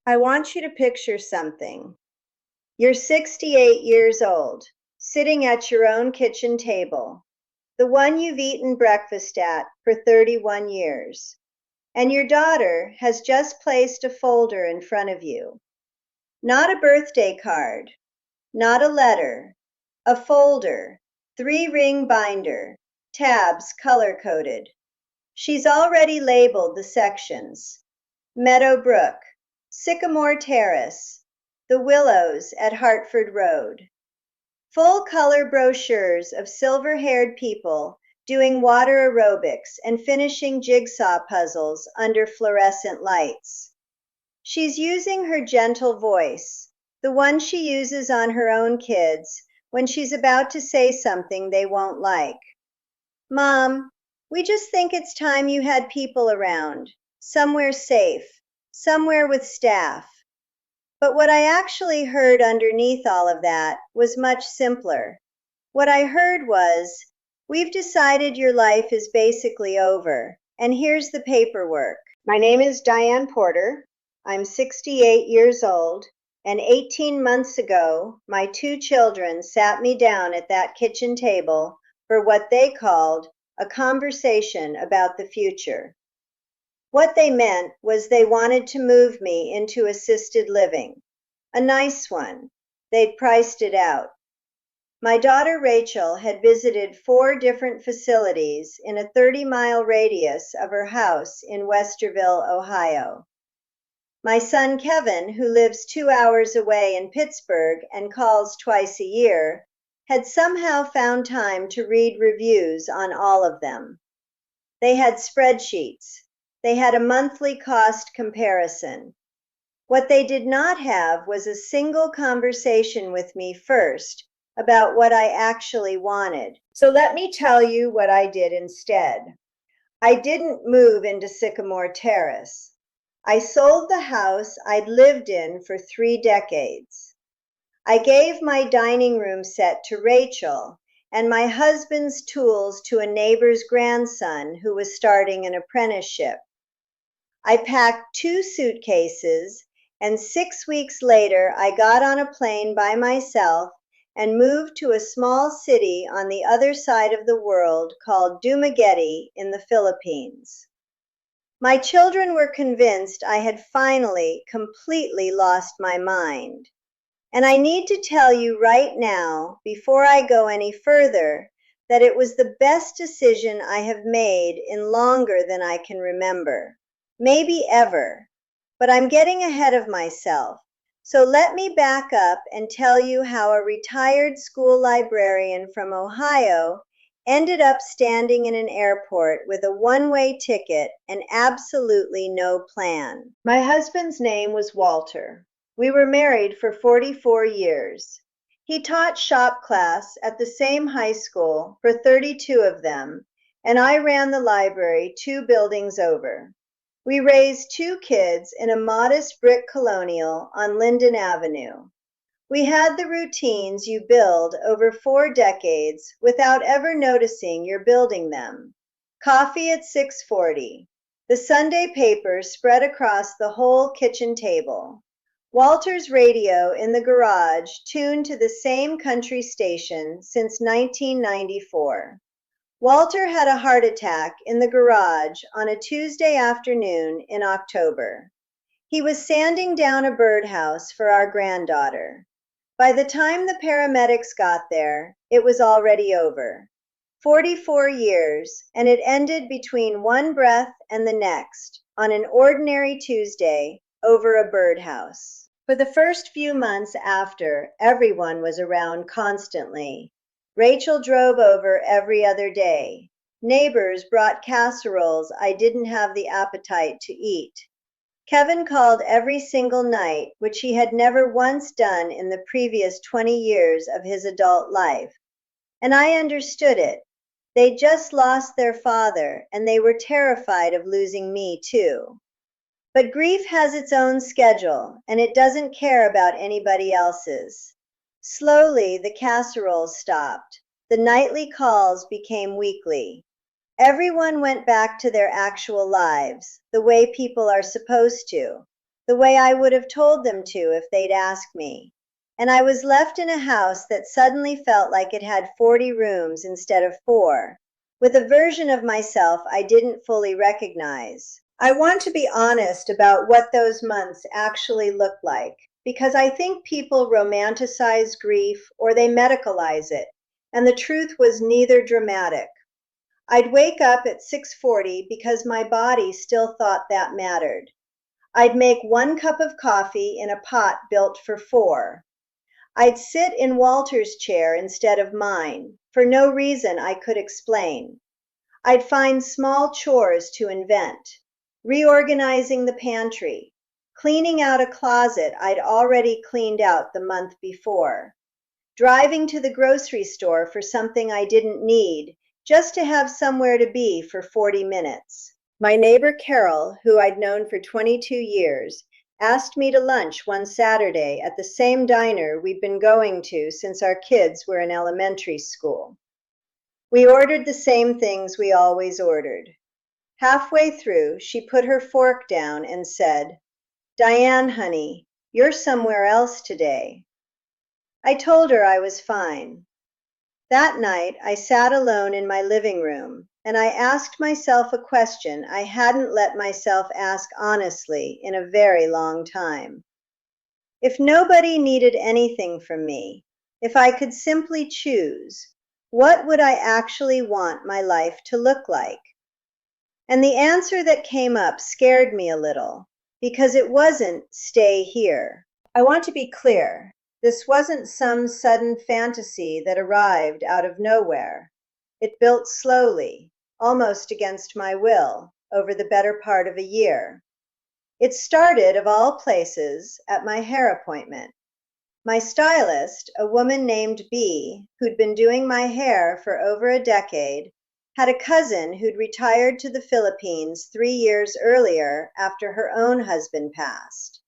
I want you to picture something. You're 68 years old, sitting at your own kitchen table, the one you've eaten breakfast at for 31 years, and your daughter has just placed a folder in front of you. Not a birthday card, not a letter, a folder, 3-ring binder, tabs color-coded. She's already labeled the sections: Meadow Brook, Sycamore Terrace, The Willows at Hartford Road. Full-color brochures of silver-haired people doing water aerobics and finishing jigsaw puzzles under fluorescent lights. She's using her gentle voice, the one she uses on her own kids when she's about to say something they won't like. Mom, we just think it's time you had people around, somewhere safe, somewhere with staff. But what I actually heard underneath all of that was much simpler. What I heard was, we've decided your life is basically over, and here's the paperwork. My name is Diane Porter. I'm 68 years old, and 18 months ago, my 2 children sat me down at that kitchen table for what they called a conversation about the future. What they meant was they wanted to move me into assisted living, a nice one. They'd priced it out. My daughter Rachel had visited 4 different facilities in a 30-mile radius of her house in Westerville, Ohio. My son Kevin, who lives 2 hours away in Pittsburgh and calls twice a year, had somehow found time to read reviews on all of them. They had spreadsheets. They had a monthly cost comparison. What they did not have was a single conversation with me first about what I actually wanted. So let me tell you what I did instead. I didn't move into Sycamore Terrace. I sold the house I'd lived in for 3 decades. I gave my dining room set to Rachel and my husband's tools to a neighbor's grandson who was starting an apprenticeship. I packed 2 suitcases, and 6 weeks later I got on a plane by myself and moved to a small city on the other side of the world called Dumaguete in the Philippines. My children were convinced I had finally completely lost my mind. And I need to tell you right now, before I go any further, that it was the best decision I have made in longer than I can remember, maybe ever. But I'm getting ahead of myself, so let me back up and tell you how a retired school librarian from Ohio ended up standing in an airport with a one-way ticket and absolutely no plan. My husband's name was Walter. We were married for 44 years. He taught shop class at the same high school for 32 of them, and I ran the library 2 buildings over. We raised 2 kids in a modest brick colonial on Linden Avenue. We had the routines you build over 4 decades without ever noticing you're building them. Coffee at 6:40. The Sunday paper spread across the whole kitchen table. Walter's radio in the garage tuned to the same country station since 1994. Walter had a heart attack in the garage on a Tuesday afternoon in October. He was sanding down a birdhouse for our granddaughter. By the time the paramedics got there, it was already over. 44 years, and it ended between one breath and the next, on an ordinary Tuesday, over a birdhouse. For the first few months after, everyone was around constantly. Rachel drove over every other day. Neighbors brought casseroles I didn't have the appetite to eat. Kevin called every single night, which he had never once done in the previous 20 years of his adult life. And I understood it. They'd just lost their father, and they were terrified of losing me too. But grief has its own schedule, and it doesn't care about anybody else's. Slowly, the casseroles stopped. The nightly calls became weekly. Everyone went back to their actual lives, the way people are supposed to. the way I would have told them to if they'd asked me. And I was left in a house that suddenly felt like it had 40 rooms instead of 4, with a version of myself I didn't fully recognize. I want to be honest about what those months actually looked like, because I think people romanticize grief or they medicalize it, and the truth was neither dramatic. I'd wake up at 6:40 because my body still thought that mattered. I'd make 1 cup of coffee in a pot built for 4. I'd sit in Walter's chair instead of mine, for no reason I could explain. I'd find small chores to invent, reorganizing the pantry, cleaning out a closet I'd already cleaned out the month before, driving to the grocery store for something I didn't need, just to have somewhere to be for 40 minutes. My neighbor Carol, who I'd known for 22 years, asked me to lunch one Saturday at the same diner we'd been going to since our kids were in elementary school. We ordered the same things we always ordered. Halfway through, she put her fork down and said, "Diane, honey, you're somewhere else today." I told her I was fine. That night, I sat alone in my living room, and I asked myself a question I hadn't let myself ask honestly in a very long time. If nobody needed anything from me, if I could simply choose, what would I actually want my life to look like? And the answer that came up scared me a little, because it wasn't "stay here." I want to be clear. This wasn't some sudden fantasy that arrived out of nowhere. It built slowly, almost against my will, over the better part of a year. It started, of all places, at my hair appointment. My stylist, a woman named B, who'd been doing my hair for over a decade, had a cousin who'd retired to the Philippines 3 years earlier after her own husband passed.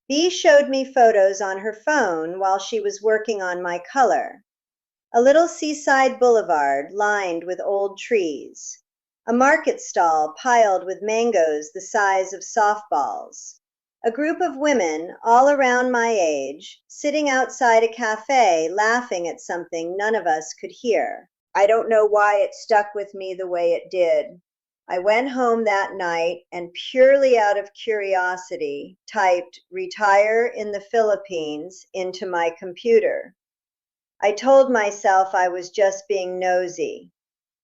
Bee showed me photos on her phone while she was working on my color. A little seaside boulevard lined with old trees. A market stall piled with mangoes the size of softballs. A group of women, all around my age, sitting outside a cafe laughing at something none of us could hear. I don't know why it stuck with me the way it did. I went home that night and, purely out of curiosity, typed "retire in the Philippines" into my computer. I told myself I was just being nosy,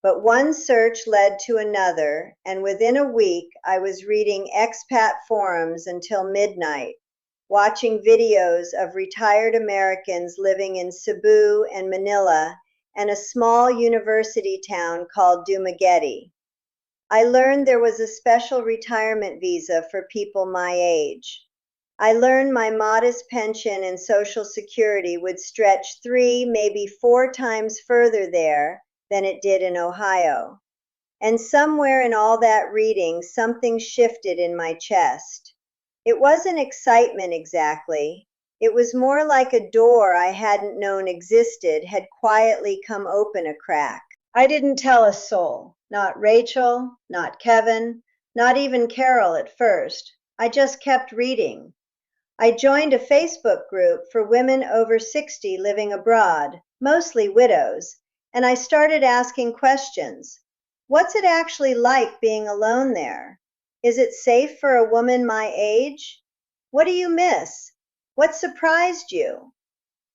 but one search led to another, and within a week I was reading expat forums until midnight, watching videos of retired Americans living in Cebu and Manila and a small university town called Dumaguete. I learned there was a special retirement visa for people my age. I learned my modest pension and Social Security would stretch 3, maybe 4 times further there than it did in Ohio. And somewhere in all that reading, something shifted in my chest. It wasn't excitement exactly. It was more like a door I hadn't known existed had quietly come open a crack. I didn't tell a soul, not Rachel, not Kevin, not even Carol at first. I just kept reading. I joined a Facebook group for women over 60 living abroad, mostly widows, and I started asking questions. What's it actually like being alone there? Is it safe for a woman my age? What do you miss? What surprised you?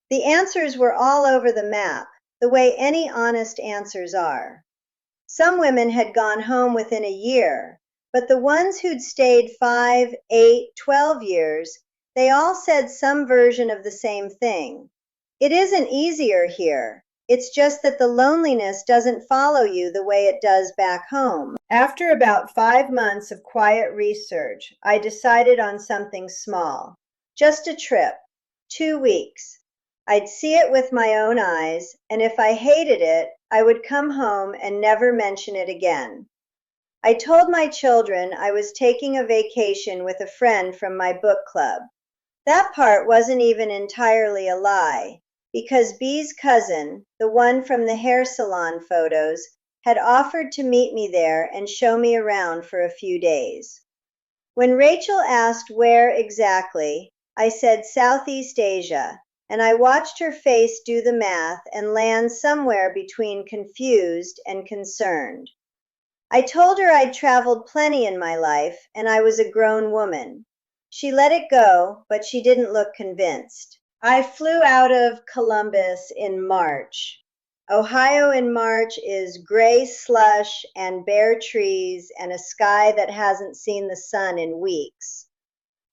The answers were all over the map, the way any honest answers are. Some women had gone home within a year, but the ones who'd stayed 5, 8, 12 years, they all said some version of the same thing. It isn't easier here. It's just that the loneliness doesn't follow you the way it does back home. After about 5 months of quiet research, I decided on something small. Just a trip, 2 weeks. I'd see it with my own eyes, and if I hated it, I would come home and never mention it again. I told my children I was taking a vacation with a friend from my book club. That part wasn't even entirely a lie, because Bee's cousin, the one from the hair salon photos, had offered to meet me there and show me around for a few days. When Rachel asked where exactly, I said Southeast Asia, and I watched her face do the math and land somewhere between confused and concerned. I told her I'd traveled plenty in my life and I was a grown woman. She let it go, but she didn't look convinced. I flew out of Columbus in March. Ohio in March is gray slush and bare trees and a sky that hasn't seen the sun in weeks.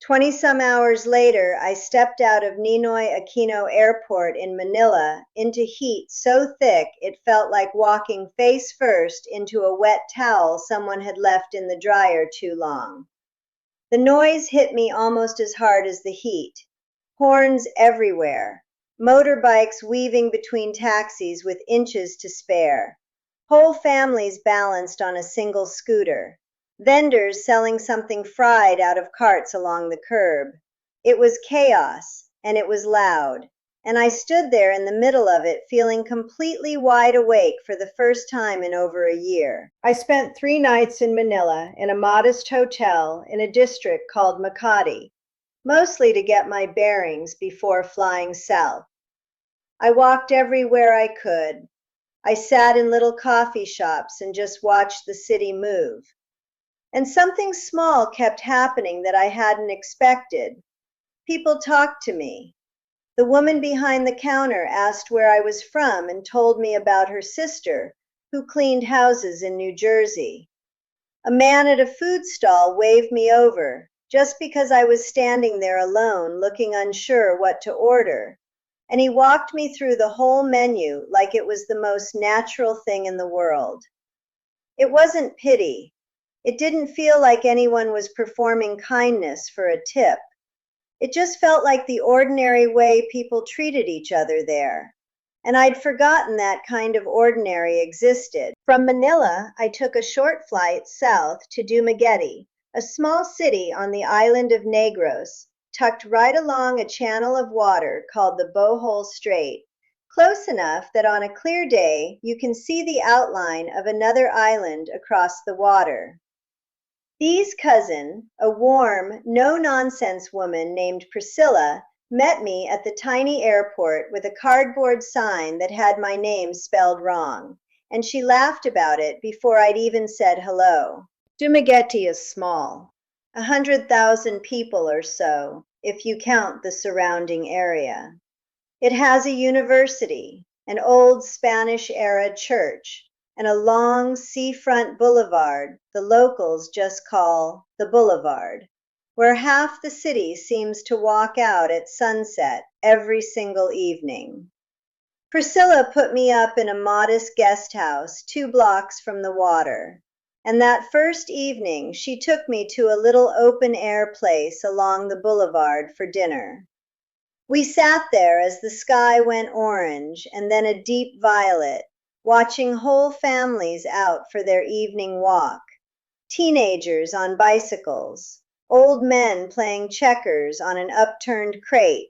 20-some hours later, I stepped out of Ninoy Aquino Airport in Manila into heat so thick it felt like walking face first into a wet towel someone had left in the dryer too long. The noise hit me almost as hard as the heat. Horns everywhere, motorbikes weaving between taxis with inches to spare, whole families balanced on a single scooter, vendors selling something fried out of carts along the curb. It was chaos, and it was loud, and I stood there in the middle of it feeling completely wide awake for the first time in over a year. I spent 3 nights in Manila in a modest hotel in a district called Makati, mostly to get my bearings before flying south. I walked everywhere I could. I sat in little coffee shops and just watched the city move. And something small kept happening that I hadn't expected. People talked to me. The woman behind the counter asked where I was from and told me about her sister, who cleaned houses in New Jersey. A man at a food stall waved me over, just because I was standing there alone, looking unsure what to order. And he walked me through the whole menu like it was the most natural thing in the world. It wasn't pity. It didn't feel like anyone was performing kindness for a tip. It just felt like the ordinary way people treated each other there. And I'd forgotten that kind of ordinary existed. From Manila, I took a short flight south to Dumaguete, a small city on the island of Negros, tucked right along a channel of water called the Bohol Strait, close enough that on a clear day you can see the outline of another island across the water. Thee's cousin, a warm, no-nonsense woman named Priscilla, met me at the tiny airport with a cardboard sign that had my name spelled wrong, and she laughed about it before I'd even said hello. Dumaguete is small, 100,000 people or so, if you count the surrounding area. It has a university, an old Spanish-era church, and a long seafront boulevard the locals just call the Boulevard, where half the city seems to walk out at sunset every single evening. Priscilla put me up in a modest guest house 2 blocks from the water, and that first evening she took me to a little open-air place along the boulevard for dinner. We sat there as the sky went orange and then a deep violet, watching whole families out for their evening walk, teenagers on bicycles, old men playing checkers on an upturned crate,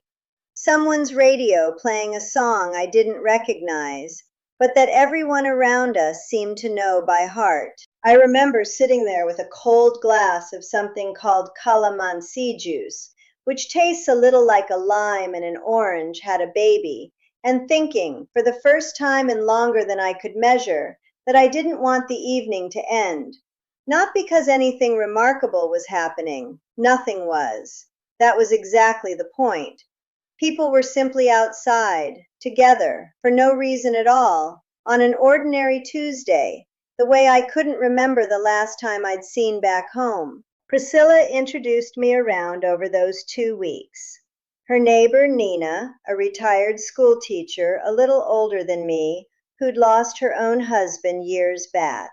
someone's radio playing a song I didn't recognize, but that everyone around us seemed to know by heart. I remember sitting there with a cold glass of something called calamansi juice, which tastes a little like a lime and an orange had a baby, and thinking, for the first time in longer than I could measure, that I didn't want the evening to end. Not because anything remarkable was happening. Nothing was. That was exactly the point. People were simply outside, together, for no reason at all, on an ordinary Tuesday, the way I couldn't remember the last time I'd seen back home. Priscilla introduced me around over those 2 weeks. Her neighbor, Nena, a retired school teacher, a little older than me, who'd lost her own husband years back.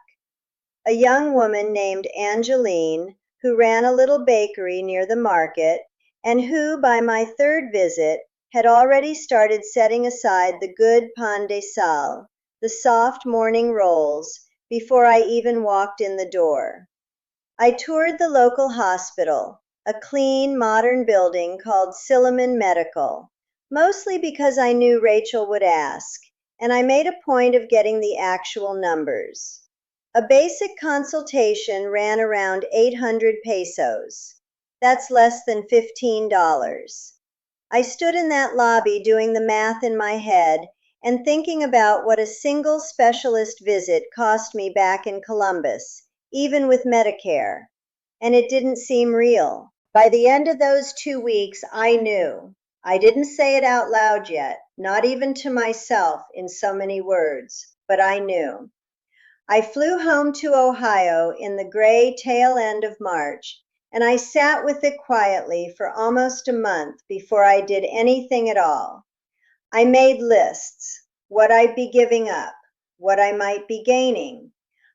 A young woman named Angeline, who ran a little bakery near the market, and who, by my 3rd visit, had already started setting aside the good pan de sal, the soft morning rolls, before I even walked in the door. I toured the local hospital, a clean, modern building called Silliman Medical, mostly because I knew Rachel would ask, and I made a point of getting the actual numbers. A basic consultation ran around 800 pesos. That's less than $15. I stood in that lobby doing the math in my head and thinking about what a single specialist visit cost me back in Columbus, even with Medicare. And it didn't seem real. By the end of those 2 weeks, I knew. I didn't say it out loud yet, not even to myself in so many words, but I knew. I flew home to Ohio in the gray tail end of March, and I sat with it quietly for almost a month before I did anything at all. I made lists, what I'd be giving up, what I might be gaining.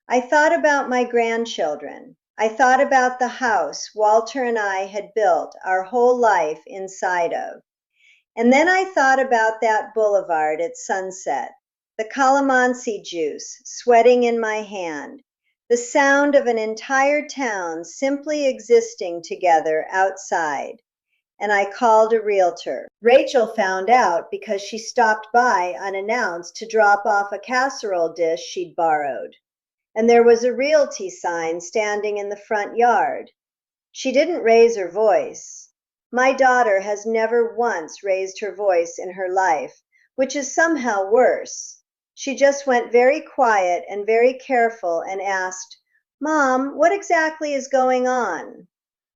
I thought about my grandchildren. I thought about the house Walter and I had built our whole life inside of. And then I thought about that boulevard at sunset, the calamansi juice sweating in my hand, the sound of an entire town simply existing together outside. And I called a realtor. Rachel found out because she stopped by unannounced to drop off a casserole dish she'd borrowed. And there was a realty sign standing in the front yard. She didn't raise her voice. My daughter has never once raised her voice in her life, which is somehow worse. She just went very quiet and very careful and asked, "Mom, what exactly is going on?"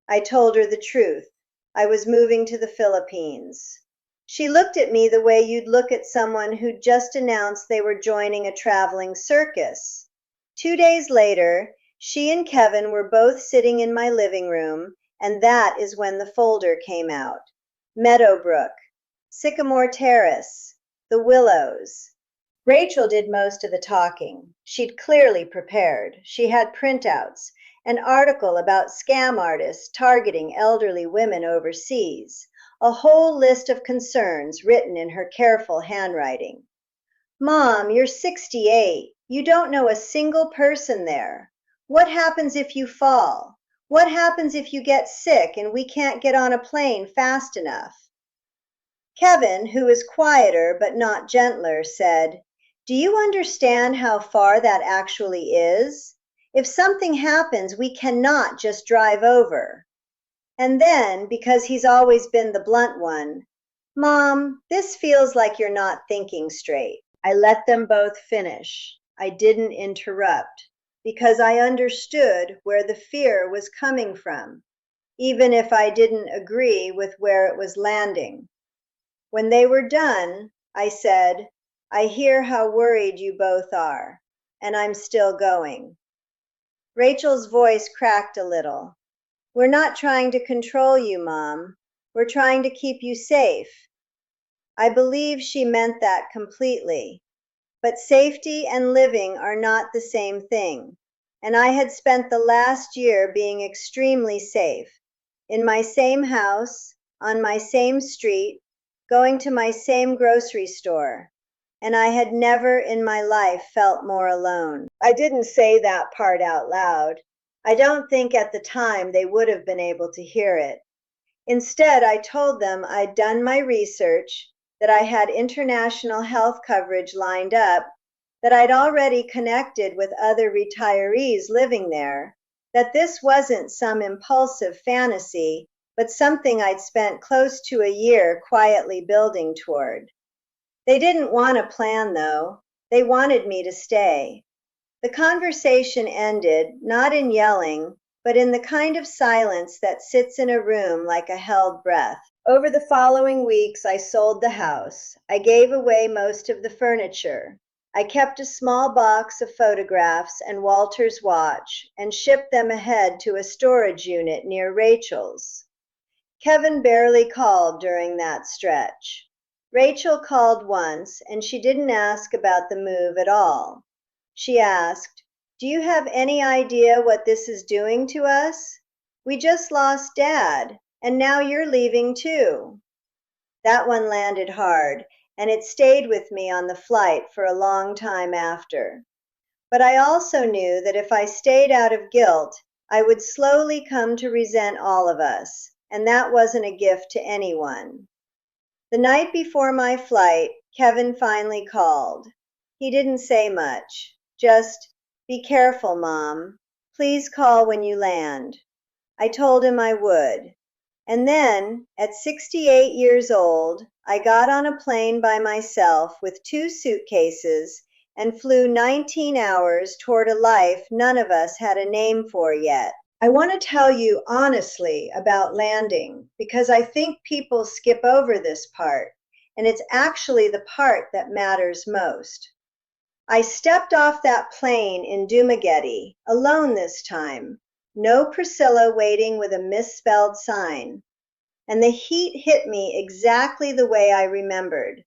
I told her the truth. I was moving to the Philippines. She looked at me the way you'd look at someone who'd just announced they were joining a traveling circus. 2 days later, she and Kevin were both sitting in my living room, and that is when the folder came out. Meadowbrook, Sycamore Terrace, The Willows. Rachel did most of the talking. She'd clearly prepared. She had printouts, an article about scam artists targeting elderly women overseas, a whole list of concerns written in her careful handwriting. "Mom, you're 68. You don't know a single person there. What happens if you fall? What happens if you get sick and we can't get on a plane fast enough?" Kevin, who is quieter but not gentler, said, "Do you understand how far that actually is? If something happens, we cannot just drive over." And then, because he's always been the blunt one, "Mom, this feels like you're not thinking straight." I let them both finish. I didn't interrupt, because I understood where the fear was coming from, even if I didn't agree with where it was landing. When they were done, I said, "I hear how worried you both are, and I'm still going." Rachel's voice cracked a little. "We're not trying to control you, Mom. We're trying to keep you safe." I believe she meant that completely. But safety and living are not the same thing, and I had spent the last year being extremely safe, in my same house, on my same street, going to my same grocery store, and I had never in my life felt more alone. I didn't say that part out loud. I don't think at the time they would have been able to hear it. Instead, I told them I'd done my research, that I had international health coverage lined up, that I'd already connected with other retirees living there, that this wasn't some impulsive fantasy, but something I'd spent close to a year quietly building toward. They didn't want a plan, though. They wanted me to stay. The conversation ended, not in yelling, but in the kind of silence that sits in a room like a held breath. Over the following weeks, I sold the house. I gave away most of the furniture. I kept a small box of photographs and Walter's watch and shipped them ahead to a storage unit near Rachel's. Kevin barely called during that stretch. Rachel called once, and she didn't ask about the move at all. She asked, "Do you have any idea what this is doing to us? We just lost Dad, and now you're leaving too." That one landed hard, and it stayed with me on the flight for a long time after. But I also knew that if I stayed out of guilt, I would slowly come to resent all of us, and that wasn't a gift to anyone. The night before my flight, Kevin finally called. He didn't say much, just, Be careful, Mom. Please call when you land. I told him I would. And then, at 68 years old, I got on a plane by myself with 2 suitcases and flew 19 hours toward a life none of us had a name for yet. I want to tell you honestly about landing because I think people skip over this part, and it's actually the part that matters most. I stepped off that plane in Dumaguete, alone this time. No Priscilla waiting with a misspelled sign. And the heat hit me exactly the way I remembered.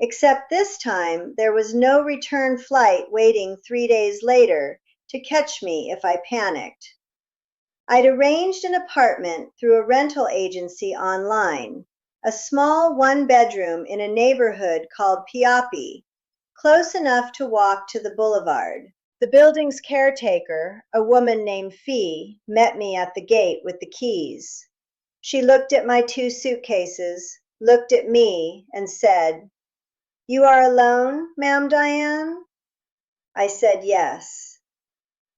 Except this time, there was no return flight waiting 3 days later to catch me if I panicked. I'd arranged an apartment through a rental agency online, a small 1-bedroom in a neighborhood called Piapi, close enough to walk to the boulevard. The building's caretaker, a woman named Fee, met me at the gate with the keys. She looked at my 2 suitcases, looked at me, and said, "You are alone, Ma'am Diane?" I said yes.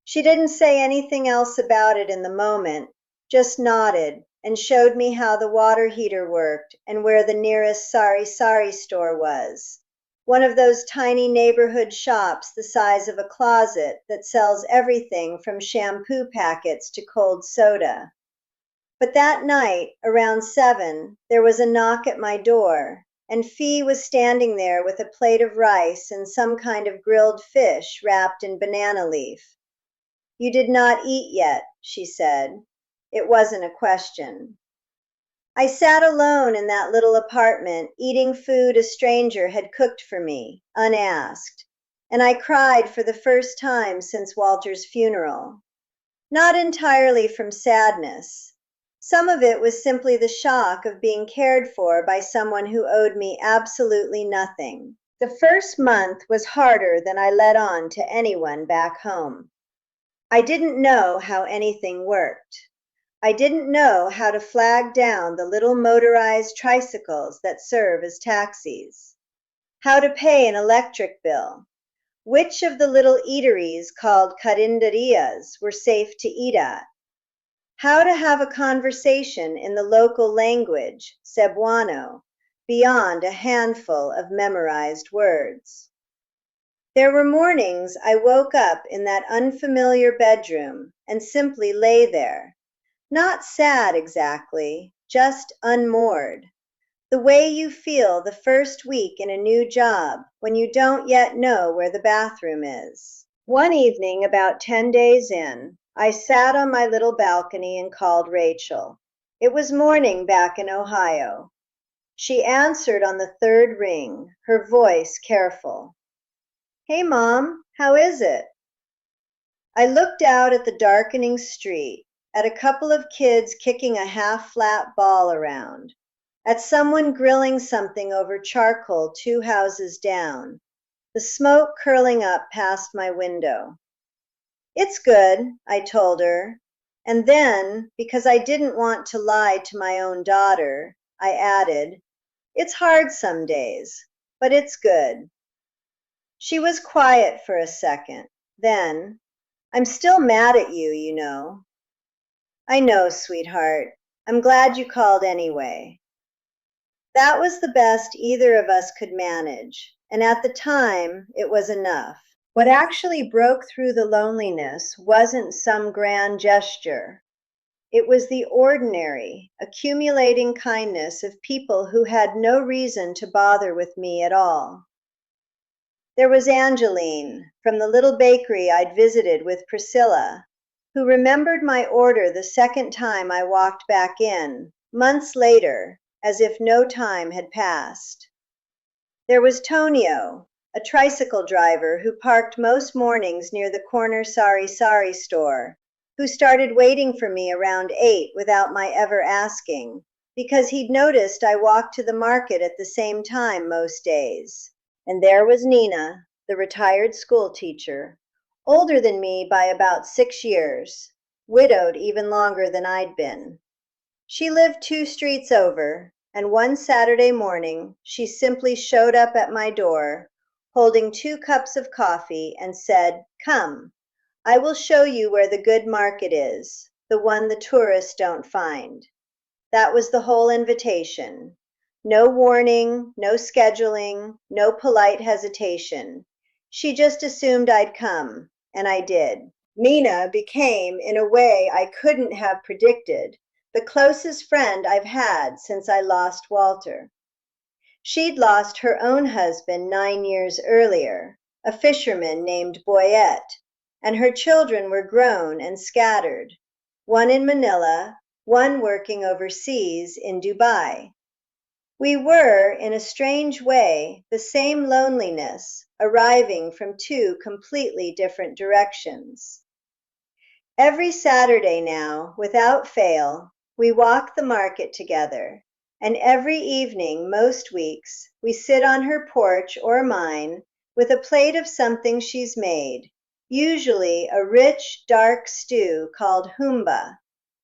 She didn't say anything else about it in the moment, just nodded and showed me how the water heater worked and where the nearest Sari Sari store was. One of those tiny neighborhood shops the size of a closet that sells everything from shampoo packets to cold soda. But that night, around 7, there was a knock at my door, and Fee was standing there with a plate of rice and some kind of grilled fish wrapped in banana leaf. "You did not eat yet," she said. It wasn't a question. I sat alone in that little apartment, eating food a stranger had cooked for me, unasked, and I cried for the first time since Walter's funeral. Not entirely from sadness. Some of it was simply the shock of being cared for by someone who owed me absolutely nothing. The first month was harder than I let on to anyone back home. I didn't know how anything worked. I didn't know how to flag down the little motorized tricycles that serve as taxis, how to pay an electric bill, which of the little eateries called carinderias were safe to eat at, how to have a conversation in the local language, Cebuano, beyond a handful of memorized words. There were mornings I woke up in that unfamiliar bedroom and simply lay there, not sad exactly, just unmoored, the way you feel the first week in a new job when you don't yet know where the bathroom is. One evening, about 10 days in, I sat on my little balcony and called Rachel. It was morning back in Ohio. She answered on the 3rd ring, her voice careful. "Hey, Mom, how is it?" I looked out at the darkening street, at a couple of kids kicking a half-flat ball around, at someone grilling something over charcoal 2 houses down, the smoke curling up past my window. "It's good," I told her, and then, because I didn't want to lie to my own daughter, I added, "It's hard some days, but it's good." She was quiet for a second. Then, "I'm still mad at you, you know." "I know, sweetheart. I'm glad you called anyway." That was the best either of us could manage, and at the time, it was enough. What actually broke through the loneliness wasn't some grand gesture. It was the ordinary, accumulating kindness of people who had no reason to bother with me at all. There was Angeline, from the little bakery I'd visited with Priscilla, who remembered my order the second time I walked back in, months later, as if no time had passed. There was Tonio, a tricycle driver who parked most mornings near the corner Sari Sari store, who started waiting for me around 8 without my ever asking, because he'd noticed I walked to the market at the same time most days. And there was Nena, the retired school teacher, older than me by about 6 years, widowed even longer than I'd been. She lived 2 streets over, and one Saturday morning she simply showed up at my door, holding 2 cups of coffee, and said, "Come, I will show you where the good market is, the one the tourists don't find. That was the whole invitation. No warning, no scheduling, no polite hesitation. She just assumed I'd come, and I did. Nena became, in a way I couldn't have predicted, the closest friend I've had since I lost Walter. She'd lost her own husband 9 years earlier, a fisherman named Boyette, and her children were grown and scattered, one in Manila, one working overseas in Dubai. We were, in a strange way, the same loneliness, arriving from two completely different directions. Every Saturday now, without fail, we walk the market together, and every evening, most weeks, we sit on her porch or mine with a plate of something she's made, usually a rich, dark stew called humba,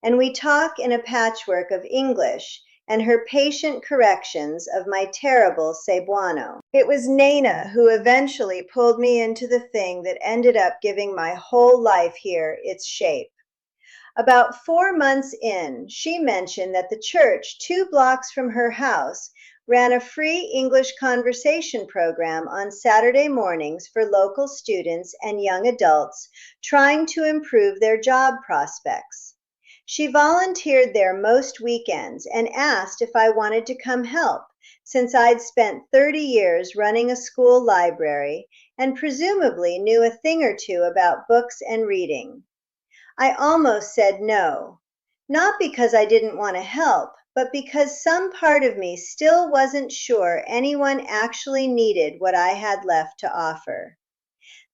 and we talk in a patchwork of English and her patient corrections of my terrible Cebuano. It was Nena who eventually pulled me into the thing that ended up giving my whole life here its shape. About 4 months in, she mentioned that the church 2 blocks from her house ran a free English conversation program on Saturday mornings for local students and young adults trying to improve their job prospects. She volunteered there most weekends and asked if I wanted to come help, since I'd spent 30 years running a school library and presumably knew a thing or two about books and reading. I almost said no, not because I didn't want to help, but because some part of me still wasn't sure anyone actually needed what I had left to offer.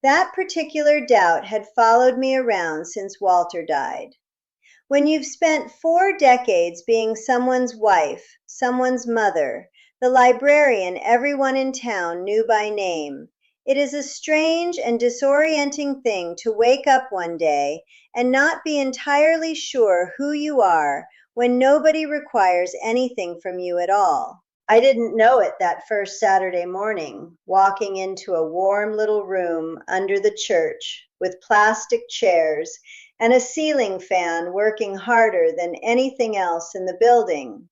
That particular doubt had followed me around since Walter died. When you've spent 4 decades being someone's wife, someone's mother, the librarian everyone in town knew by name, it is a strange and disorienting thing to wake up one day and not be entirely sure who you are when nobody requires anything from you at all. I didn't know it that first Saturday morning, walking into a warm little room under the church with plastic chairs and a ceiling fan working harder than anything else in the building.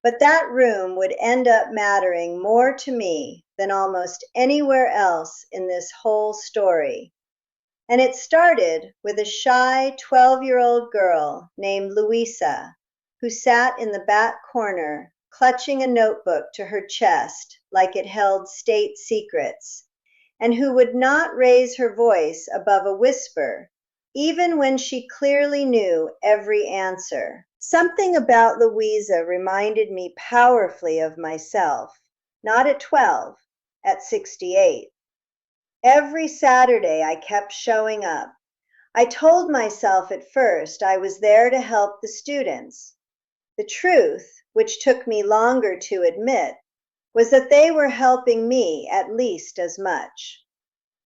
But that room would end up mattering more to me than almost anywhere else in this whole story. And it started with a shy 12-year-old girl named Louisa, who sat in the back corner, clutching a notebook to her chest like it held state secrets, and who would not raise her voice above a whisper, even when she clearly knew every answer. Something about Louisa reminded me powerfully of myself, not at 12, at 68. Every Saturday I kept showing up. I told myself at first I was there to help the students. The truth, which took me longer to admit, was that they were helping me at least as much.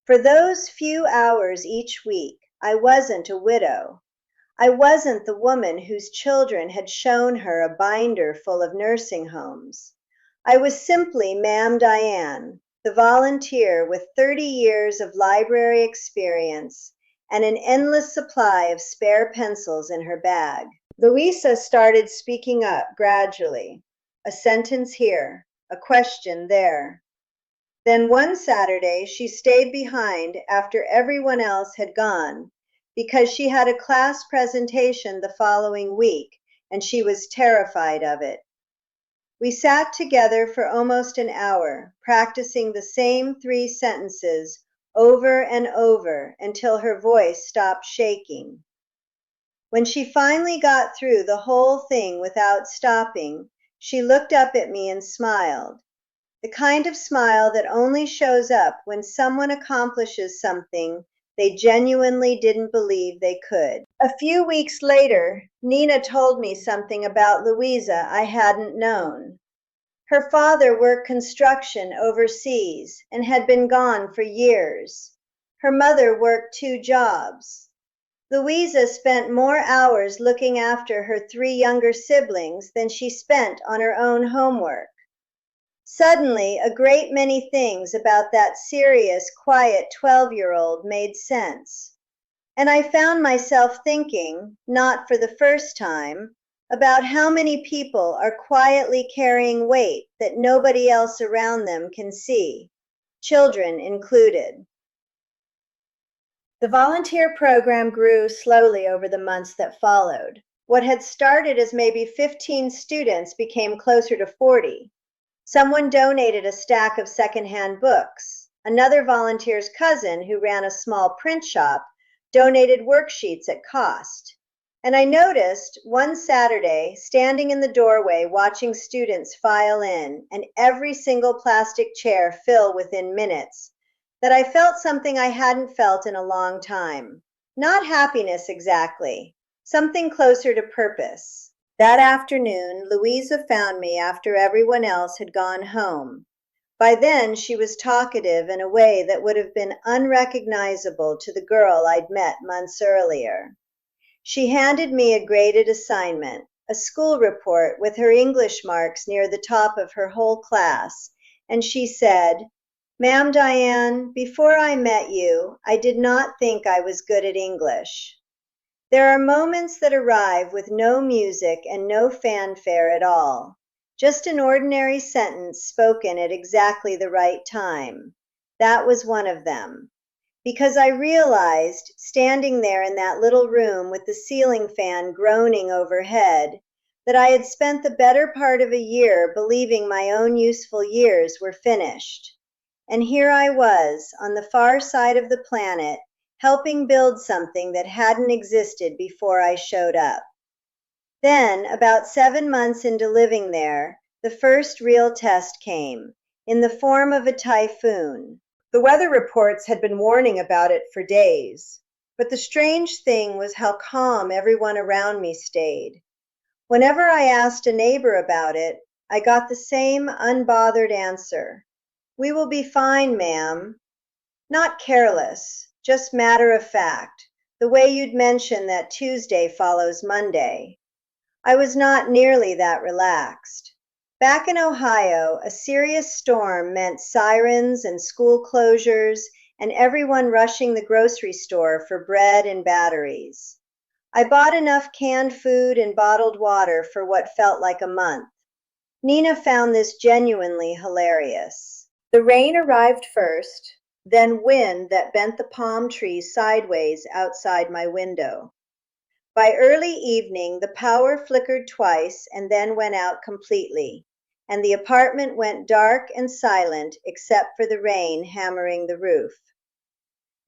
For those few hours each week, I wasn't a widow. I wasn't the woman whose children had shown her a binder full of nursing homes. I was simply Ma'am Diane, the volunteer with 30 years of library experience and an endless supply of spare pencils in her bag. Louisa started speaking up gradually, a sentence here, a question there. Then one Saturday she stayed behind after everyone else had gone because she had a class presentation the following week and she was terrified of it. We sat together for almost an hour, practicing the same 3 sentences over and over until her voice stopped shaking. When she finally got through the whole thing without stopping, she looked up at me and smiled. The kind of smile that only shows up when someone accomplishes something they genuinely didn't believe they could. A few weeks later, Nena told me something about Louisa I hadn't known. Her father worked construction overseas and had been gone for years. Her mother worked 2 jobs. Louisa spent more hours looking after her 3 younger siblings than she spent on her own homework. Suddenly, a great many things about that serious, quiet 12-year-old made sense. And I found myself thinking, not for the first time, about how many people are quietly carrying weight that nobody else around them can see, children included. The volunteer program grew slowly over the months that followed. What had started as maybe 15 students became closer to 40. Someone donated a stack of secondhand books. Another volunteer's cousin, who ran a small print shop, donated worksheets at cost. And I noticed one Saturday, standing in the doorway watching students file in and every single plastic chair fill within minutes, that I felt something I hadn't felt in a long time. Not happiness exactly, something closer to purpose. That afternoon, Louisa found me after everyone else had gone home. By then, she was talkative in a way that would have been unrecognizable to the girl I'd met months earlier. She handed me a graded assignment, a school report with her English marks near the top of her whole class, and she said, "Ma'am Diane, before I met you, I did not think I was good at English." There are moments that arrive with no music and no fanfare at all, just an ordinary sentence spoken at exactly the right time. That was one of them. Because I realized, standing there in that little room with the ceiling fan groaning overhead, that I had spent the better part of a year believing my own useful years were finished. And here I was, on the far side of the planet, helping build something that hadn't existed before I showed up. Then, about 7 months into living there, the first real test came, in the form of a typhoon. The weather reports had been warning about it for days, but the strange thing was how calm everyone around me stayed. Whenever I asked a neighbor about it, I got the same unbothered answer. "We will be fine, ma'am." Not careless, just matter of fact, the way you'd mention that Tuesday follows Monday. I was not nearly that relaxed. Back in Ohio, a serious storm meant sirens and school closures and everyone rushing the grocery store for bread and batteries. I bought enough canned food and bottled water for what felt like a month. Nena found this genuinely hilarious. The rain arrived first, then wind that bent the palm trees sideways outside my window. By early evening, the power flickered twice and then went out completely, and the apartment went dark and silent except for the rain hammering the roof.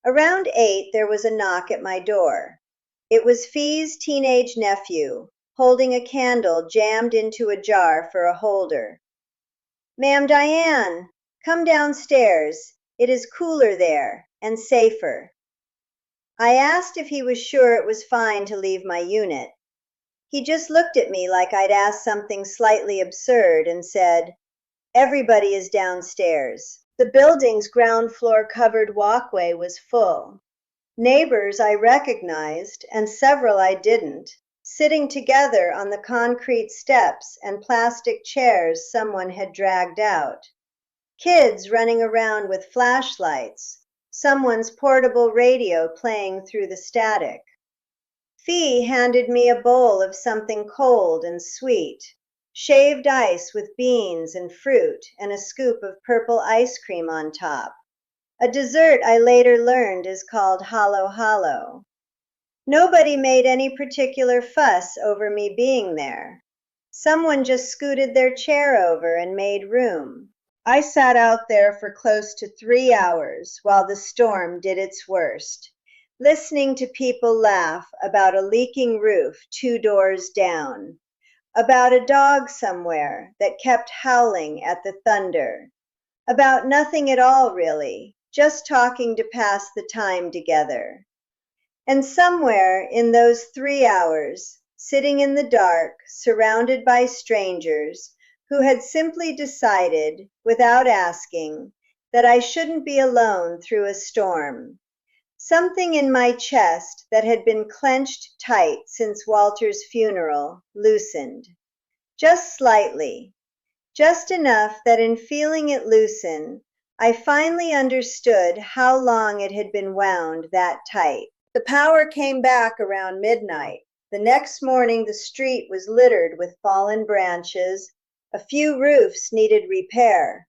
Around 8, there was a knock at my door. It was Fee's teenage nephew, holding a candle jammed into a jar for a holder. "Ma'am Diane, come downstairs. It is cooler there, and safer." I asked if he was sure it was fine to leave my unit. He just looked at me like I'd asked something slightly absurd and said, "Everybody is downstairs." The building's ground floor covered walkway was full. Neighbors I recognized, and several I didn't, sitting together on the concrete steps and plastic chairs someone had dragged out. Kids running around with flashlights, someone's portable radio playing through the static. Fee handed me a bowl of something cold and sweet, shaved ice with beans and fruit and a scoop of purple ice cream on top. A dessert I later learned is called halo halo. Nobody made any particular fuss over me being there. Someone just scooted their chair over and made room. I sat out there for close to 3 hours while the storm did its worst, listening to people laugh about a leaking roof 2 doors down, about a dog somewhere that kept howling at the thunder, about nothing at all really, just talking to pass the time together. And somewhere in those 3 hours, sitting in the dark, surrounded by strangers who had simply decided, without asking, that I shouldn't be alone through a storm, something in my chest that had been clenched tight since Walter's funeral loosened. Just slightly, just enough that in feeling it loosen, I finally understood how long it had been wound that tight. The power came back around midnight. The next morning, the street was littered with fallen branches. A few roofs needed repair.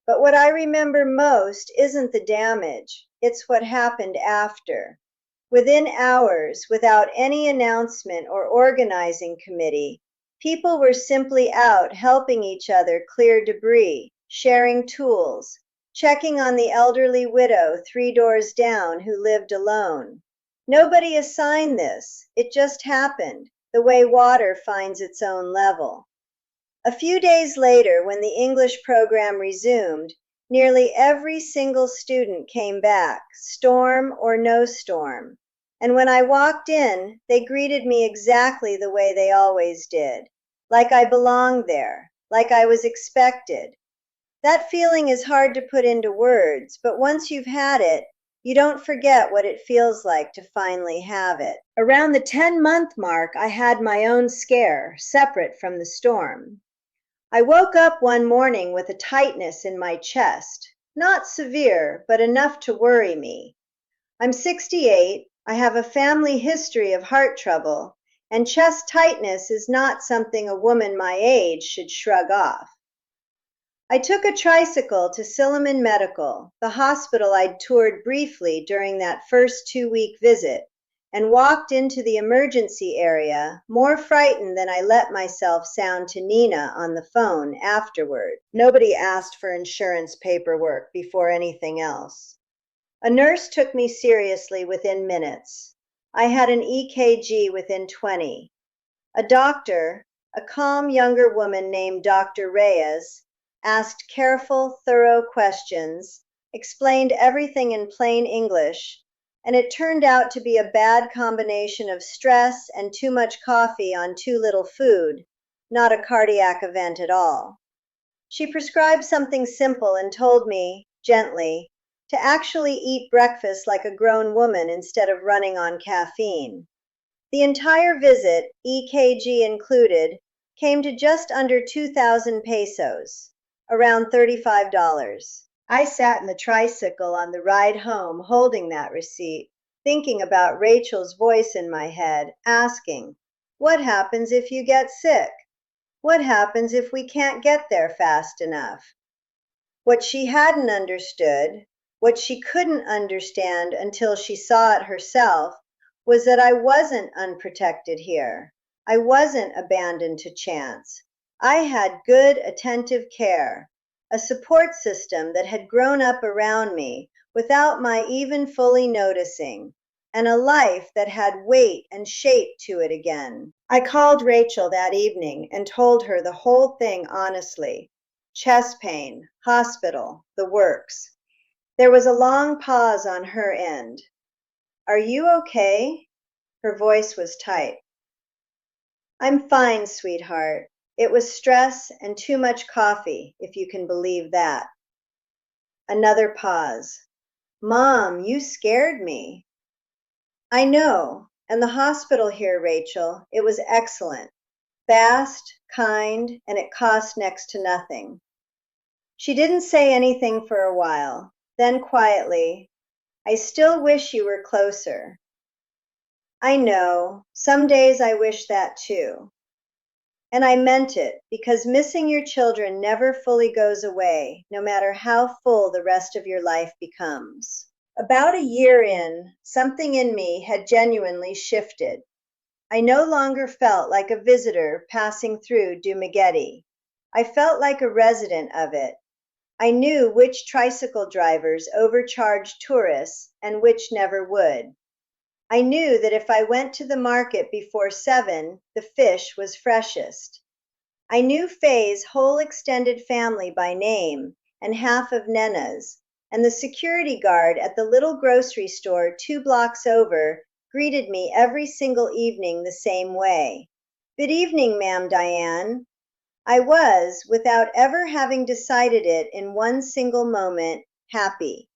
But what I remember most isn't the damage, it's what happened after. Within hours, without any announcement or organizing committee, people were simply out helping each other clear debris, sharing tools, checking on the elderly widow 3 doors down who lived alone. Nobody assigned this, it just happened, the way water finds its own level. A few days later, when the English program resumed, nearly every single student came back, storm or no storm. And when I walked in, they greeted me exactly the way they always did, like I belonged there, like I was expected. That feeling is hard to put into words, but once you've had it, you don't forget what it feels like to finally have it. Around the 10-month mark, I had my own scare, separate from the storm. I woke up one morning with a tightness in my chest, not severe, but enough to worry me. I'm 68, I have a family history of heart trouble, and chest tightness is not something a woman my age should shrug off. I took a tricycle to Silliman Medical, the hospital I'd toured briefly during that first 2-week visit, and walked into the emergency area, more frightened than I let myself sound to Nena on the phone afterward. Nobody asked for insurance paperwork before anything else. A nurse took me seriously within minutes. I had an EKG within 20. A doctor, a calm younger woman named Dr. Reyes, asked careful, thorough questions, explained everything in plain English, and it turned out to be a bad combination of stress and too much coffee on too little food, not a cardiac event at all. She prescribed something simple and told me, gently, to actually eat breakfast like a grown woman instead of running on caffeine. The entire visit, EKG included, came to just under 2,000 pesos. Around $35. I sat in the tricycle on the ride home holding that receipt, thinking about Rachel's voice in my head, asking, what happens if you get sick? What happens if we can't get there fast enough? What she hadn't understood, what she couldn't understand until she saw it herself, was that I wasn't unprotected here. I wasn't abandoned to chance. I had good, attentive care, a support system that had grown up around me without my even fully noticing, and a life that had weight and shape to it again. I called Rachel that evening and told her the whole thing honestly. Chest pain, hospital, the works. There was a long pause on her end. Are you okay? Her voice was tight. I'm fine, sweetheart. It was stress and too much coffee, if you can believe that. Another pause. Mom, you scared me. I know, and the hospital here, Rachel, it was excellent. Fast, kind, and it cost next to nothing. She didn't say anything for a while. Then quietly, I still wish you were closer. I know, some days I wish that too. And I meant it, because missing your children never fully goes away, no matter how full the rest of your life becomes. About a year in, something in me had genuinely shifted. I no longer felt like a visitor passing through Dumaguete. I felt like a resident of it. I knew which tricycle drivers overcharged tourists and which never would. I knew that if I went to the market before 7, the fish was freshest. I knew Faye's whole extended family by name and half of Nena's, and the security guard at the little grocery store 2 blocks over greeted me every single evening the same way. Good evening, Ma'am Diane. I was, without ever having decided it in one single moment, happy.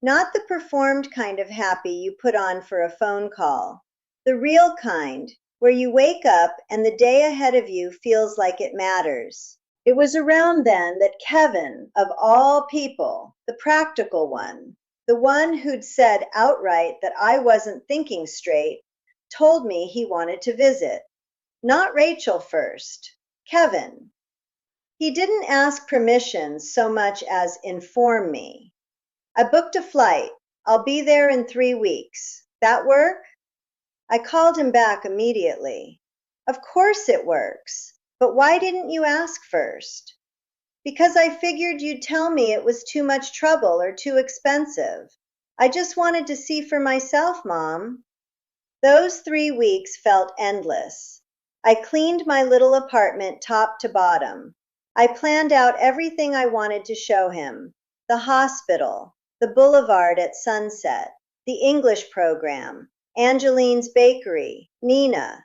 Not the performed kind of happy you put on for a phone call. The real kind, where you wake up and the day ahead of you feels like it matters. It was around then that Kevin, of all people, the practical one, the one who'd said outright that I wasn't thinking straight, told me he wanted to visit. Not Rachel first, Kevin. He didn't ask permission so much as inform me. I booked a flight. I'll be there in 3 weeks. That work? I called him back immediately. Of course it works. But why didn't you ask first? Because I figured you'd tell me it was too much trouble or too expensive. I just wanted to see for myself, Mom. Those 3 weeks felt endless. I cleaned my little apartment top to bottom. I planned out everything I wanted to show him. The hospital, the boulevard at sunset, the English program, Angeline's bakery, Nena.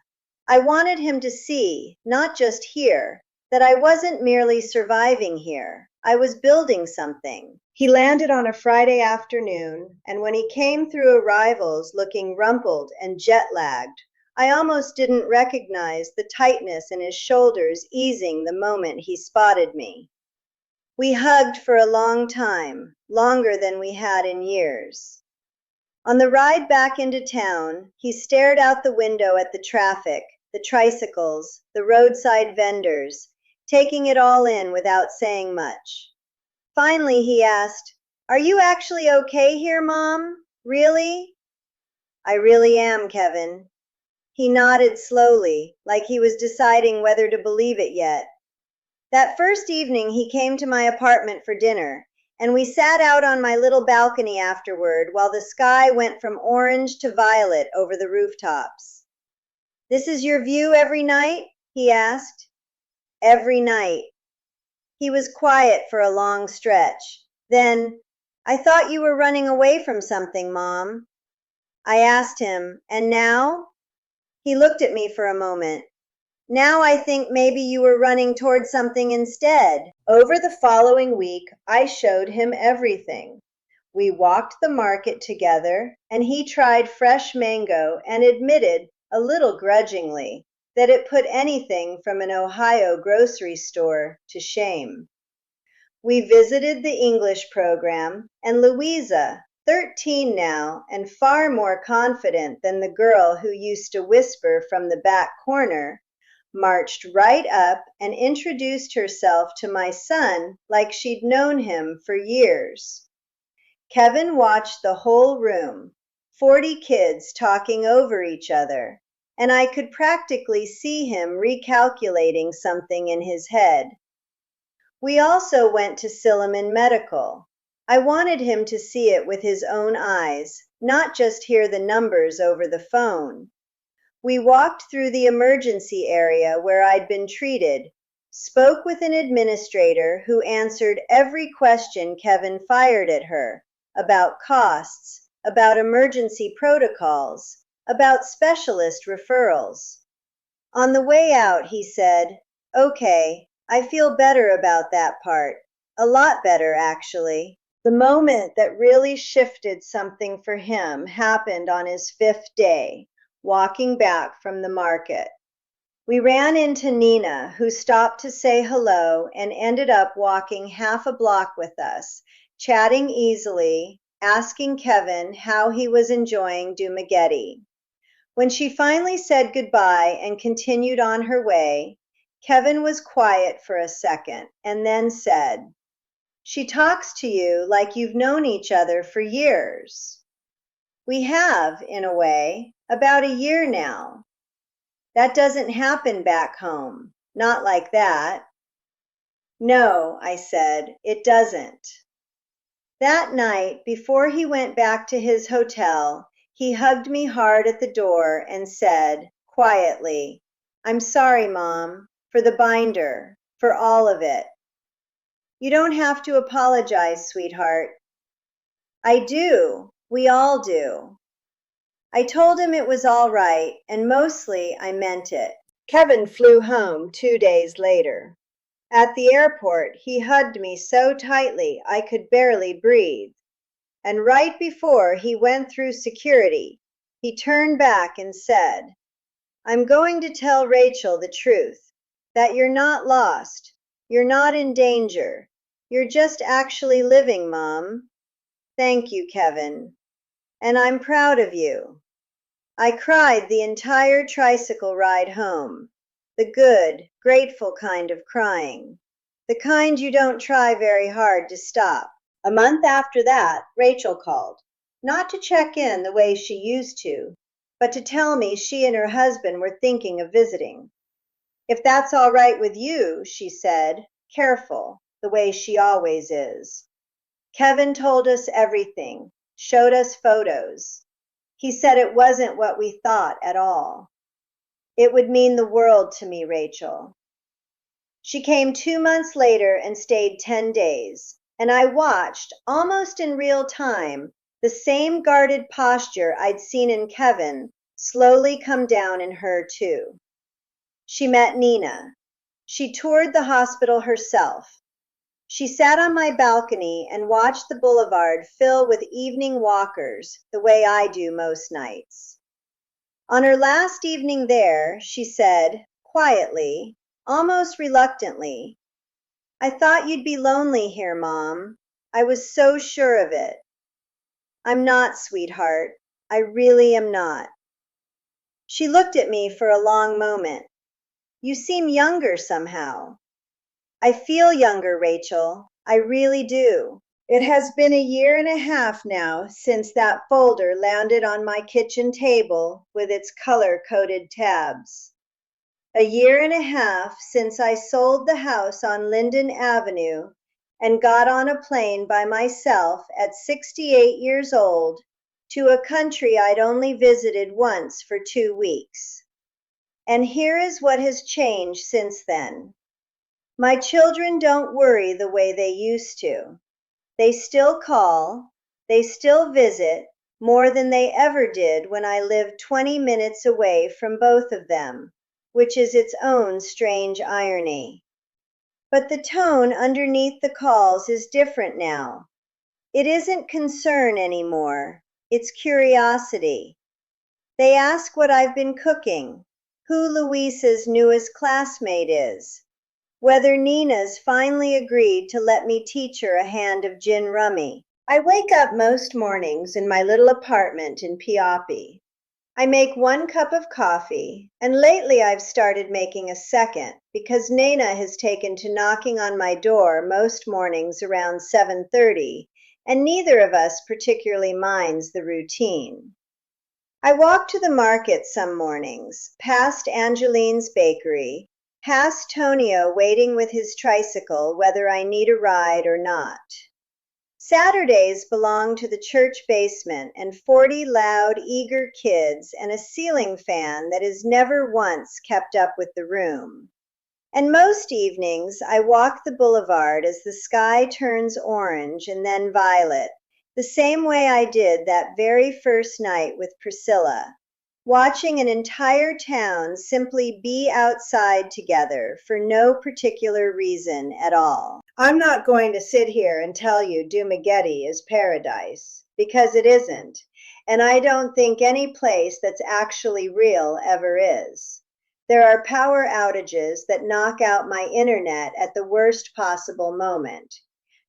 I wanted him to see, not just hear, that I wasn't merely surviving here. I was building something. He landed on a Friday afternoon, and when he came through arrivals looking rumpled and jet-lagged, I almost didn't recognize the tightness in his shoulders easing the moment he spotted me. We hugged for a long time, longer than we had in years. On the ride back into town, he stared out the window at the traffic, the tricycles, the roadside vendors, taking it all in without saying much. Finally, he asked, "Are you actually okay here, Mom? Really?" "I really am, Kevin." He nodded slowly, like he was deciding whether to believe it yet. That first evening he came to my apartment for dinner, and we sat out on my little balcony afterward while the sky went from orange to violet over the rooftops. "This is your view every night?" he asked. "Every night." He was quiet for a long stretch. Then, "I thought you were running away from something, Mom." I asked him, "And now?" He looked at me for a moment. "Now I think maybe you were running toward something instead." Over the following week, I showed him everything. We walked the market together, and he tried fresh mango and admitted, a little grudgingly, that it put anything from an Ohio grocery store to shame. We visited the English program, and Louisa, 13 now and far more confident than the girl who used to whisper from the back corner, marched right up and introduced herself to my son like she'd known him for years. Kevin watched the whole room, 40 kids talking over each other, and I could practically see him recalculating something in his head. We also went to Silliman Medical. I wanted him to see it with his own eyes, not just hear the numbers over the phone. We walked through the emergency area where I'd been treated, spoke with an administrator who answered every question Kevin fired at her, about costs, about emergency protocols, about specialist referrals. On the way out, he said, "Okay, I feel better about that part. A lot better, actually." The moment that really shifted something for him happened on his 5th day, walking back from the market. We ran into Nena, who stopped to say hello and ended up walking half a block with us, chatting easily, asking Kevin how he was enjoying Dumaguete. When she finally said goodbye and continued on her way, Kevin was quiet for a second and then said, "She talks to you like you've known each other for years." "We have, in a way, about a year now." "That doesn't happen back home. Not like that." "No," I said, "it doesn't." That night, before he went back to his hotel, he hugged me hard at the door and said, quietly, "I'm sorry, Mom, for the binder, for all of it." "You don't have to apologize, sweetheart." "I do. We all do." I told him it was all right, and mostly I meant it. Kevin flew home 2 days later. At the airport, he hugged me so tightly I could barely breathe. And right before he went through security, he turned back and said, "I'm going to tell Rachel the truth, that you're not lost, you're not in danger, you're just actually living, Mom." Thank you, Kevin. And I'm proud of you. I cried the entire tricycle ride home. The good, grateful kind of crying. The kind you don't try very hard to stop. A month after that, Rachel called. Not to check in the way she used to, but to tell me she and her husband were thinking of visiting. If that's all right with you, she said, careful, the way she always is. Kevin told us everything, showed us photos. He said it wasn't what we thought at all. It would mean the world to me, Rachel. She came 2 months later and stayed 10 days, and I watched, almost in real time, the same guarded posture I'd seen in Kevin slowly come down in her, too. She met Nena. She toured the hospital herself. She sat on my balcony and watched the boulevard fill with evening walkers, the way I do most nights. On her last evening there, she said, quietly, almost reluctantly, I thought you'd be lonely here, Mom. I was so sure of it. I'm not, sweetheart. I really am not. She looked at me for a long moment. You seem younger somehow. I feel younger, Rachel. I really do. It has been 1.5 years now since that folder landed on my kitchen table with its color-coded tabs. 1.5 years since I sold the house on Linden Avenue and got on a plane by myself at 68 years old to a country I'd only visited once for 2 weeks. And here is what has changed since then. My children don't worry the way they used to. They still call, they still visit, more than they ever did when I lived 20 minutes away from both of them, which is its own strange irony. But the tone underneath the calls is different now. It isn't concern anymore, it's curiosity. They ask what I've been cooking, who Luisa's newest classmate is, whether Nena's finally agreed to let me teach her a hand of gin rummy. I wake up most mornings in my little apartment in Piapi. I make 1 cup of coffee, and lately I've started making a second because Nena has taken to knocking on my door most mornings around 7:30, and neither of us particularly minds the routine. I walk to the market some mornings, past Angeline's bakery, past Tonio waiting with his tricycle whether I need a ride or not. Saturdays belong to the church basement and 40 loud, eager kids and a ceiling fan that is never once kept up with the room. And most evenings I walk the boulevard as the sky turns orange and then violet, the same way I did that very first night with Priscilla, watching an entire town simply be outside together for no particular reason at all. I'm not going to sit here and tell you Dumaguete is paradise, because it isn't, and I don't think any place that's actually real ever is. There are power outages that knock out my internet at the worst possible moment.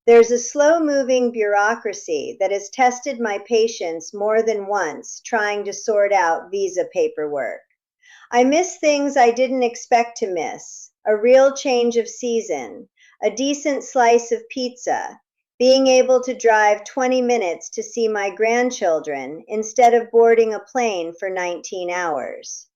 There's a slow-moving bureaucracy that has tested my patience more than once trying to sort out visa paperwork. I miss things I didn't expect to miss, a real change of season, a decent slice of pizza, being able to drive 20 minutes to see my grandchildren instead of boarding a plane for 19 hours.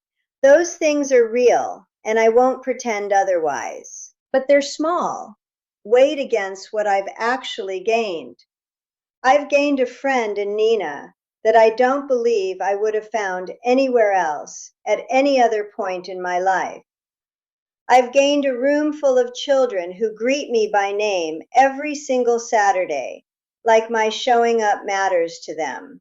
Those things are real, and I won't pretend otherwise. But they're small. Weighed against what I've actually gained. I've gained a friend in Nena that I don't believe I would have found anywhere else at any other point in my life. I've gained a room full of children who greet me by name every single Saturday, like my showing up matters to them.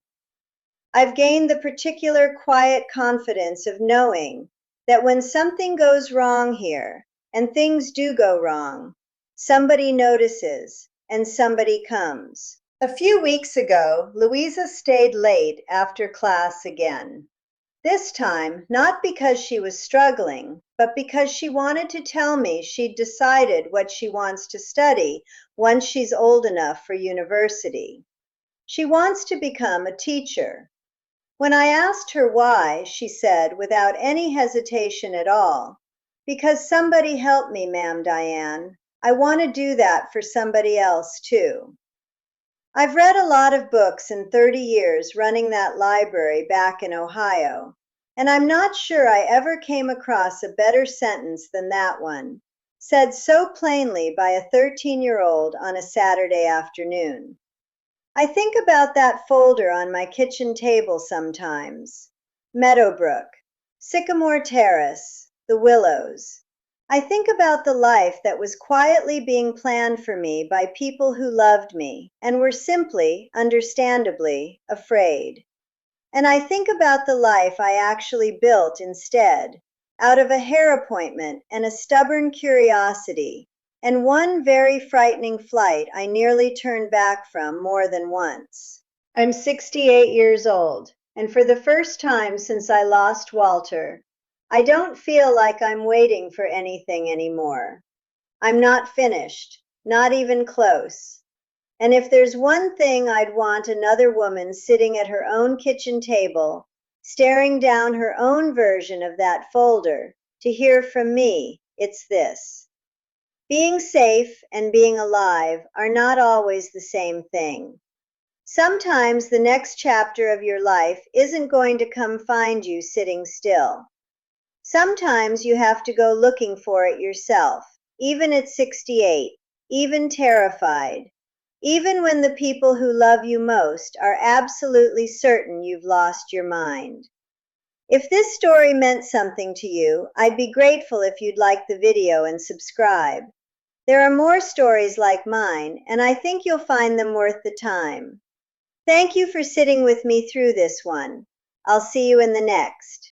I've gained the particular quiet confidence of knowing that when something goes wrong here, and things do go wrong, somebody notices, and somebody comes. A few weeks ago, Louisa stayed late after class again. This time, not because she was struggling, but because she wanted to tell me she'd decided what she wants to study once she's old enough for university. She wants to become a teacher. When I asked her why, she said, without any hesitation at all, "Because somebody helped me, Ma'am Diane. I want to do that for somebody else, too." I've read a lot of books in 30 years running that library back in Ohio, and I'm not sure I ever came across a better sentence than that one, said so plainly by a 13-year-old on a Saturday afternoon. I think about that folder on my kitchen table sometimes. Meadowbrook, Sycamore Terrace, the Willows. I think about the life that was quietly being planned for me by people who loved me and were simply, understandably, afraid. And I think about the life I actually built instead, out of a hair appointment and a stubborn curiosity, and one very frightening flight I nearly turned back from more than once. I'm 68 years old, and for the first time since I lost Walter, I don't feel like I'm waiting for anything anymore. I'm not finished, not even close. And if there's one thing I'd want another woman sitting at her own kitchen table, staring down her own version of that folder, to hear from me, it's this. Being safe and being alive are not always the same thing. Sometimes the next chapter of your life isn't going to come find you sitting still. Sometimes you have to go looking for it yourself, even at 68, even terrified, even when the people who love you most are absolutely certain you've lost your mind. If this story meant something to you, I'd be grateful if you'd like the video and subscribe. There are more stories like mine, and I think you'll find them worth the time. Thank you for sitting with me through this one. I'll see you in the next.